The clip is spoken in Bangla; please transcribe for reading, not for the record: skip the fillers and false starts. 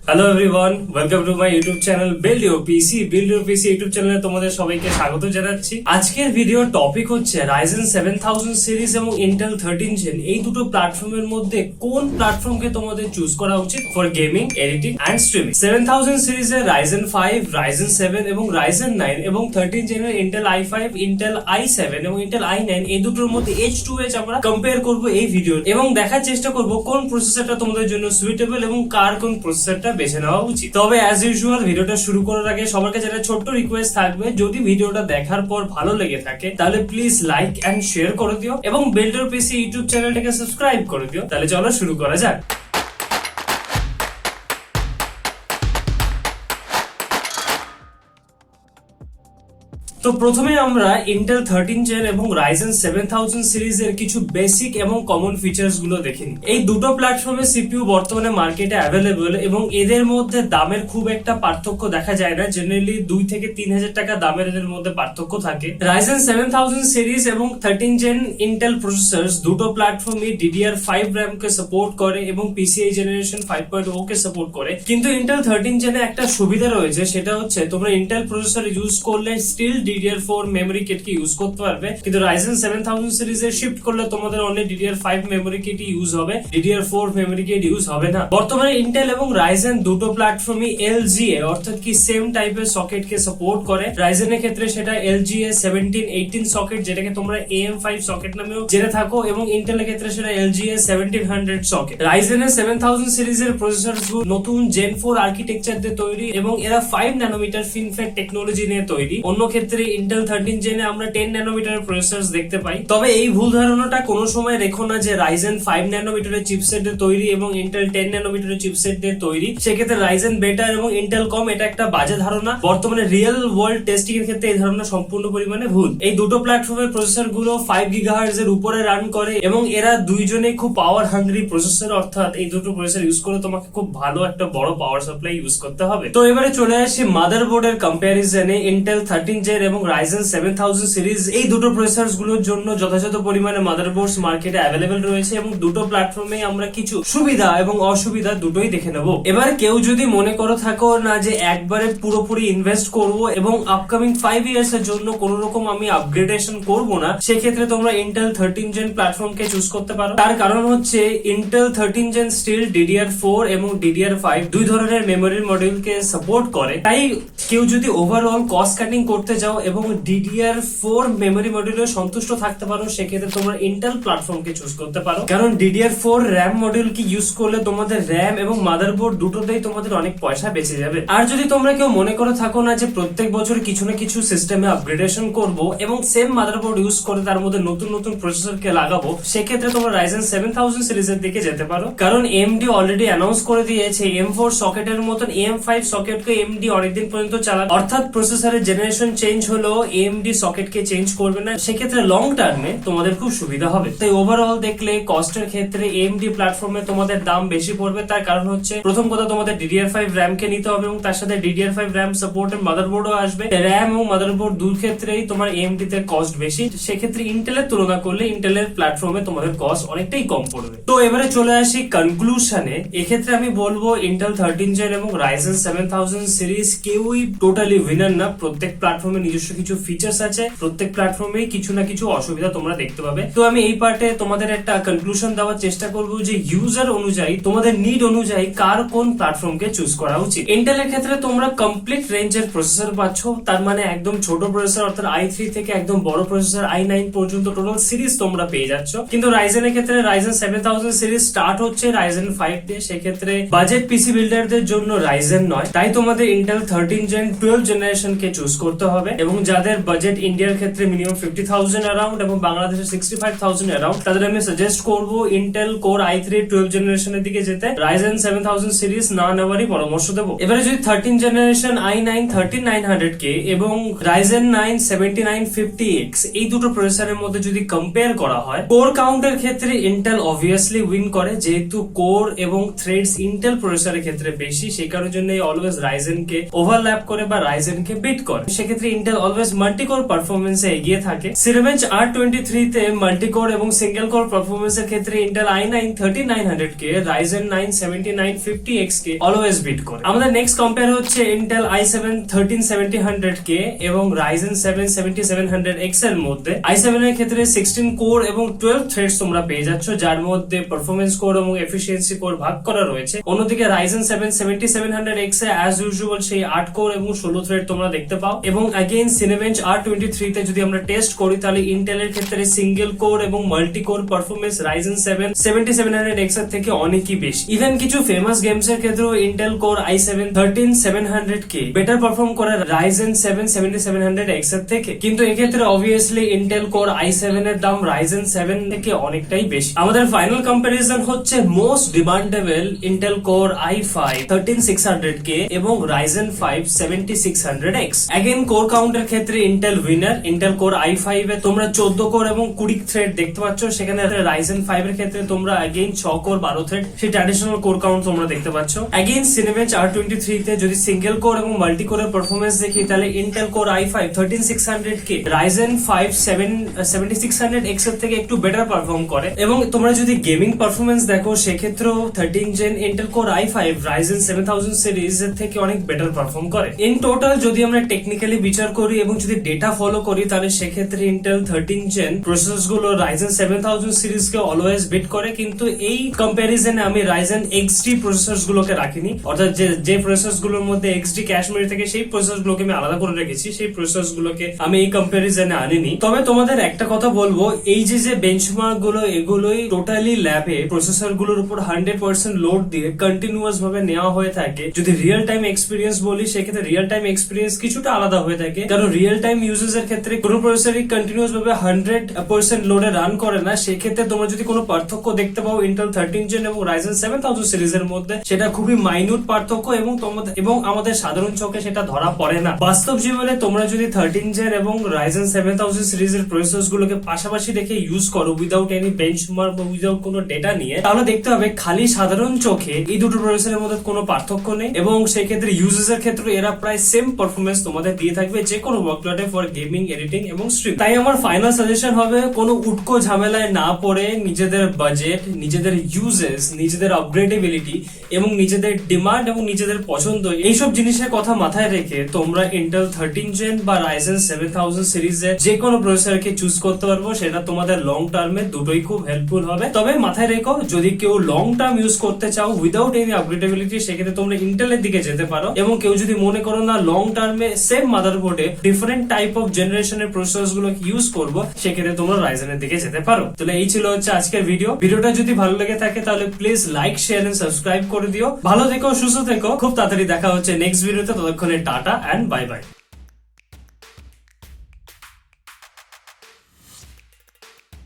Hello everyone, welcome to my YouTube channel build your PC. Build your PC YouTube চ্যানেলে তোমাদের সবাইকে স্বাগত জানাচ্ছি। আজকের ভিডিওর টপিক হচ্ছে Ryzen 7000 সিরিজ এবং Intel 13 জেন এই দুটো প্ল্যাটফর্মের মধ্যে কোন প্ল্যাটফর্মকে তোমাদের চুজ করা উচিত for gaming, editing and streaming. 7000 সিরিজের Ryzen 5, Ryzen 7 এবং Ryzen 9 এবং 13 জেনের Intel i5, Intel i7 এবং Intel i9 এই দুটোর মধ্যে H2H আমরা কম্পেয়ার করব এই ভিডিও এবং দেখার চেষ্টা করব কোন প্রসেসরটা তোমাদের জন্য সুইটেবল এবং কার কোন প্রসেসরটা বেছে নেওয়া উচিত। তবে অ্যাজ ইউজুয়াল ভিডিওটা শুরু করার আগে সবার কাছে একটা ছোট্ট রিকোয়েস্ট থাকবে, যদি ভিডিওটা দেখার পর ভালো লেগে থাকে তাহলে প্লিজ লাইক এন্ড শেয়ার করে দিও এবং বিল্ড ইউর পিসি ইউটিউব চ্যানেলটাকে সাবস্ক্রাইব করে দিও। তাহলে চলো শুরু করা যাক। তো প্রথমে আমরা Intel 13 জেন এবং Ryzen 7000 সিরিজের কিছু বেসিক এবং কমন ফিচার্স গুলো দেখে নিই। এই দুটো প্ল্যাটফর্মের সিপিইউ বর্তমানে মার্কেটে অ্যাভেলেবল এবং এদের মধ্যে দামের খুব একটা পার্থক্য দেখা যায় না। জেনারেলি 2 থেকে 3000 টাকা দামের এদের মধ্যে পার্থক্য থাকে। Ryzen 7000 সিরিজ এবং 13 জেন Intel প্রসেসরস দুটো প্ল্যাটফর্মই DDR5 RAM কে সাপোর্ট করে এবং PCIe জেনারেশন 5.0 কে সাপোর্ট করে। কিন্তু Intel 13 জেনে একটা সুবিধা রয়েছে, সেটা হচ্ছে তোমরা Intel প্রসেসর ইউজ করলে স্টিল DDR4 মেমরি কিটকে ইউজ করতে পারবে, কিন্তু Ryzen 7000 সিরিজে শিফট করলে তোমাদের only DDR5 memory kit use হবে, DDR4 মেমরি কিট ইউজ হবে না। বর্তমানে Intel এবং Ryzen দুটো প্ল্যাটফর্মই LGA অর্থাৎ কি সেম টাইপের সকেট কে সাপোর্ট করে। Ryzen এর ক্ষেত্রে সেটা LGA 1718 সকেট, যেটাকে তোমরা AM5 সকেট নামেও জেনে থাকো, এবং Intel এর ক্ষেত্রে সেটা LGA 1700 সকেট। Ryzen এর 7000 সিরিজের প্রসেসরগুলো নতুন Gen 4 আর্কিটেকচার দিয়ে তৈরি এবং এরা 5 ন্যানোমিটার FinFET টেকনোলজি নিয়ে তৈরি। অন্য ক্ষেত্রে Intel 13 জেনে আমরা 10 ন্যানোমিটারের প্রসেসরস দেখতে পাই। তবে এই ভুল ধারণাটা কোনো সময় রেখো না যে Ryzen 5 ন্যানোমিটারের চিপসেট দিয়ে তৈরি এবং Intel 10 ন্যানোমিটারের চিপসেট দিয়ে তৈরি, সেক্ষেত্রে Ryzen বেটার এবং Intel কম, এটা একটা বাজে ধারণা। বর্তমানে রিয়েল ওয়ার্ল্ড টেস্টিং এর ক্ষেত্রে এই ধারণা সম্পূর্ণ পরিমাণে ভুল। এই দুটো প্ল্যাটফর্মের প্রসেসর গুলো 5 GHz এর উপরে রান করে এবং এরা দুইজনেই খুব পাওয়ার হাংরি প্রসেসর, অর্থাৎ এই দুটো প্রসেসর ইউজ করে তোমাকে খুব ভালো একটা বড় পাওয়ার সাপ্লাই ইউজ করতে হবে। তো এবারে চলে আসি মাদারবোর্ডের কম্পারিজনে। Intel 13 জেন এবং Ryzen 7000 সিরিজ এই দুটো প্রসেসরস গুলোর জন্য যথাযথ পরিমাণে মাদারবোর্ডস মার্কেটে অ্যাভেলেবল রয়েছে এবং দুটো প্ল্যাটফর্মে আমরা কিছু সুবিধা এবং অসুবিধা দুটোই দেখে নেব। এবার কেউ যদি মনে করো থাকো না যে একবারে পুরোপুরি ইনভেস্ট করব এবং আপকামিং 5 ইয়ার্স এর জন্য কোন রকম আমি আপগ্রেডেশন করব না, সেক্ষেত্রে তোমরা Intel 13 জেন প্ল্যাটফর্মকে চুজ করতে পারো। তার কারণ হচ্ছে Intel 13 জেন স্টিল DDR4 এবং DDR5 দুই ধরনের মেমোরি মডিউলকে সাপোর্ট করে। তাই কেউ যদি ওভারঅল কস্ট কাটিং করতে যাও এবং DDR4 মেমোরি মডিউলে সন্তুষ্ট থাকতে পারো, সেক্ষেত্রে তোমরা Intel প্ল্যাটফর্মকে চুজ করতে পারো। কারণ DDR4 RAM মডিউল কি ইউজ করলে তোমাদের RAM এবং মাদারবোর্ড দুটোতেই তোমাদের অনেক পয়সা বেঁচে যাবে। আর যদি তোমরা কেউ মনে করে থাকো না যে প্রত্যেক বছর কিছু না কিছু সিস্টেমে আপগ্রেডেশন করব এবং সেম মাদারবোর্ড ইউজ করে তার মধ্যে নতুন নতুন প্রসেসরকে লাগাবো, সেক্ষেত্রে তোমরা Ryzen 7000 সিরিজের দিকে যেতে পারো। কারণ AMD অলরেডি অ্যানাউন্স করে দিয়েছে M4 সকেটের মতন AM5 সকেটকে AMD অনেকদিন পর্যন্ত চালাবে, অর্থাৎ প্রসেসরের জেনারেশন চেঞ্জ হলো AMD সকেটকে চেঞ্জ করবে না। সেক্ষেত্রে লং টার্মে তোমাদের খুব সুবিধা হবে। তাই ওভারঅল দেখলে কস্টের ক্ষেত্রে AMD প্ল্যাটফর্মে তোমাদের দাম বেশি পড়বে। তার কারণ হচ্ছে প্রথম কথা, তোমাদের DDR5 RAM কে নিতে হবে এবং তার সাথে DDR5 RAM সাপোর্টেড মাদারবোর্ডও আসবে। RAM এবং মাদারবোর্ড দুই ক্ষেত্রেই তোমার AMD তে কস্ট বেশি, সেক্ষেত্রে Intel এর তুলনা করলে Intel এর প্ল্যাটফর্মে তোমাদের কস্ট অনেকটাই কম পড়বে। তো এবারে চলে আসি কনক্লুশনে। এক্ষেত্রে আমি বলবো Intel 13 জেন এবং Ryzen 7000 সিরিজ কেউই টোটালি উইনার না। প্রত্যেক প্ল্যাটফর্মে নিজস্ব কিছু ফিচার্স আছে, প্রত্যেক প্ল্যাটফর্মে কিছু না কিছু অসুবিধা তোমরা দেখতে পাবে। তো আমি এই পার্টে তোমাদের একটা কনক্লুশন দেওয়ার চেষ্টা করব যে ইউজার অনুযায়ী, তোমাদের নিড অনুযায়ী কার কোন প্ল্যাটফর্মকে চুজ করা উচিত। Intel এর ক্ষেত্রে তোমরা কমপ্লিট রেঞ্জের প্রসেসর পাচ্ছ, তার মানে একদম ছোট প্রসেসর অর্থাৎ i3 থেকে একদম বড় প্রসেসর i9 পর্যন্ত টোটাল সিরিজ তোমরা পেয়ে যাচ্ছ। কিন্তু Ryzen এর ক্ষেত্রে Ryzen 7000 সিরিজ স্টার্ট হচ্ছে Ryzen 5 দিয়ে, সেক্ষেত্রে বাজেট পিসি বিল্ডারদের জন্য Ryzen নয়। তাই তোমাদের Intel 13 জেন 12 জেনারেশন কে চুজ করতে হবে এবং যাদের বাজেট ইন্ডিয়ার ক্ষেত্রে মিনিমাম 50,000 অ্যারাউন্ড এবং বাংলাদেশে 65,000 অ্যারাউন্ড, তাদের আমি সাজেস্ট করব Intel Core i3 12 জেনারেশনের দিকে যেতে। Ryzen 7000 সিরিজ না নেওয়ারই পরামর্শ দেবো। এবারে যদি 13 জেনারেশন i9 13900K এবং Ryzen 9 7950X এই দুটো প্রসেসরের মধ্যে যদি কম্পেয়ার করা হয়, কোর কাউন্টের ক্ষেত্রে Intel অবভিয়াসলি উইন করে, যেহেতু কোর এবং থ্রেডস Intel প্রসেসরের ক্ষেত্রে বেশি, সেই কারণের জন্য অলওয়েজ Ryzen কে ওভারল্যাপ করে বা Ryzen কে বিট করে। সেক্ষেত্রে Intel অলওয়েজ মাল্টিকোর পারফরমেন্সে এগিয়ে থাকে। সিনেবেঞ্চ R23 তে মাল্টিকোর এবং সিঙ্গেল কোর পারফরমেন্সের ক্ষেত্রে Intel i9 3900K Ryzen 9 7950X কে অলওয়েজ বিট করে। আমাদের নেক্সট কম্পেয়ার হচ্ছে ইন্টেল i7 13700K এবং Ryzen 7 7700X এর মধ্যে। i7 এর ক্ষেত্রে 16 কোর এবং 12 থ্রেডস তোমরা পেয়ে যাচ্ছ, যার মধ্যে পারফরমেন্স কোর এবং এফিসিয়েন্সি কোর ভাগ করা রয়েছে। অন্যদিকে Ryzen 7 7700X a as usual সেই 8 কোর এবং 16 থ্রেড তোমরা দেখতে পাও। এবং अगेन সিনেবেঞ্চ R23 তে যদি আমরা টেস্ট করি তাহলে ইন্টেল এর ক্ষেত্রে সিঙ্গেল কোর এবং multi core performance Ryzen 7 7700X এর থেকে অনেকই বেশি। ইভেন কিছু ফেমাস গেমস এর ক্ষেত্রেও Intel core i7 13700K better perform করে Ryzen 7 7700X এর থেকে। কিন্তু এক্ষেত্রে অবভিয়াসলি ইন্টেল কোর i7 এর দাম Ryzen 7 থেকে অনেকটাই বেশি। আমাদের ফাইনাল কম্পারিজন হচ্ছে most demandable Intel core i5 13600K এবং Ryzen 5 7600X। अगेन কোর কাউন্টের ক্ষেত্রে Intel winner. Intel core i5 এ তোমরা 14 কোর এবং 20 থ্রেড দেখতে পাচ্ছ, সেখানে Ryzen 5 এর ক্ষেত্রে তোমরা अगेन 6 কোর 12 থ্রেড সেই ট্র্যাডিশনাল কোর কাউন্ট তোমরা দেখতে পাচ্ছ। अगेन সিনেবেঞ্চ R23 তে যদি সিঙ্গেল কোর এবং মাল্টি কোরের পারফরম্যান্স দেখি তাহলে Intel core i5 13600K Ryzen 5 7600X এর থেকে একটু বেটার পারফর্ম করে। এবং তোমরা যদি গেমিং পারফরম্যান্স দেখো সেক্ষেত্রেও 13 gen Intel core i5 Ryzen 7000 series এর থেকে অনেক বেটার পারফর্ম করে। ইন টোটাল যদি আমরা টেকনিক্যালি বিচার করি এবং যদি ডেটা ফলো করি তাহলে সেক্ষেত্রে ইন্টেল 13 জেন প্রসেসর গুলো Ryzen 7000 সিরিজ কে অলওয়েজ বিট করে। কিন্তু এই কম্প্যারিজনে আমি Ryzen XD প্রসেসর গুলোকে রাখিনি, অর্থাৎ যে প্রসেসর গুলোর মধ্যে XD ক্যাশ মেমরি থেকে সেই প্রসেসর গুলোকে আমি আলাদা করে রেখেছি, সেই প্রসেসর গুলোকে আমি এই কম্প্যারিজনে আনিনি। তবে তোমাদের একটা কথা বলবো, এই যে বেঞ্চমার্ক গুলো এগুলোই টোটালি ল্যাবে প্রসেসর গুলোর উপর 100% লোড দিয়ে কন্টিনিউয়াস ভাবে নেওয়া হয়ে থাকে। যদি রিয়েল টাইম এক্সপিরিয়েন্স বলি সেক্ষেত্রে রিয়েল টাইম এক্সপিরিয়েন্স কিছুটা আলাদা হয়ে থাকে, কারণ রিয়েল টাইম ইউজেস এর ক্ষেত্রে কোনো প্রসেসরই কন্টিনিউয়াস ভাবে 100% লোডে রান করে না। সেক্ষেত্রে তোমরা যদি কোনো পার্থক্য দেখতে পাও ইন্টেল 13 জেন এবং Ryzen 7000 সিরিজের মধ্যে, সেটা খুবই মাইনিউট পার্থক্য এবং আমাদের সাধারণ চোখে সেটা ধরা পড়ে না। বাস্তব জীবনে তোমরা যদি 13 জেন এবং Ryzen 7000 সিরিজের প্রসেসর গুলোকে পাশাপাশি রেখে ইউজ করো উইদাউট এনি বেঞ্চমার্ক বা উইদাউট কোনো ডেটা নিয়ে, তাহলে দেখতে হবে খালি সাধারণ চোখে এই দুটো প্রসেসরের মধ্যে কোনো পার্থক্য নেই এবং সেই ক্ষেত্রে ইউজেস এর ক্ষেত্রে এরা প্রায় সেম পারফরমেন্স তোমাদের দিয়ে থাকবে যে কোনো ওয়ার্কলোডে ফর গেমিং, এডিটিং এবং স্ট্রিম। তাই আমার ফাইনাল সাজেশন হবে কোনো উটকো ঝামেলায় না পড়ে নিজেদের বাজেট, নিজেদের ইউজেস, নিজেদের আপগ্রেডেবিলিটি এবং নিজেদের ডিমান্ড এবং নিজেদের পছন্দ এইসব জিনিসের কথা মাথায় রেখে তোমরা ইন্টেল 13 জেন বা Ryzen 7000 সিরিজের যে কোনো প্রসেসরকে চুজ করতে পারবো। সেটা তোমাদের লং টার্মে দুটোই খুব হেল্পফুল হবে। তবে মাথায় রেখো, যদি কেউ লং টার্ম ইউজ করতে চাও উইদাউট এনি আপগ্রেডেবিলিটি সেক্ষেত্রে তোমরা ইন্টেলের দিকে যেতে পারো। এবং কেউ যদি মনে করো না লং টার্মে সেম মাদারবোর্ডে ডিফারেন্ট টাইপ অফ জেনারেশনের প্রসেসর গুলো ইউজ করবো, সেক্ষেত্রে তোমরা Ryzen এর দিকে যেতে পারো। তাহলে এই ছিল হচ্ছে আজকের ভিডিওটা যদি ভালো লেগে থাকে তাহলে please like, share and subscribe করে দিও। ভালো থেকো, সুস্থ থেকো, খুব তাড়াতাড়ি দেখা হচ্ছে নেক্সট ভিডিওতে। ততক্ষণে টাটা এন্ড বাই বাই।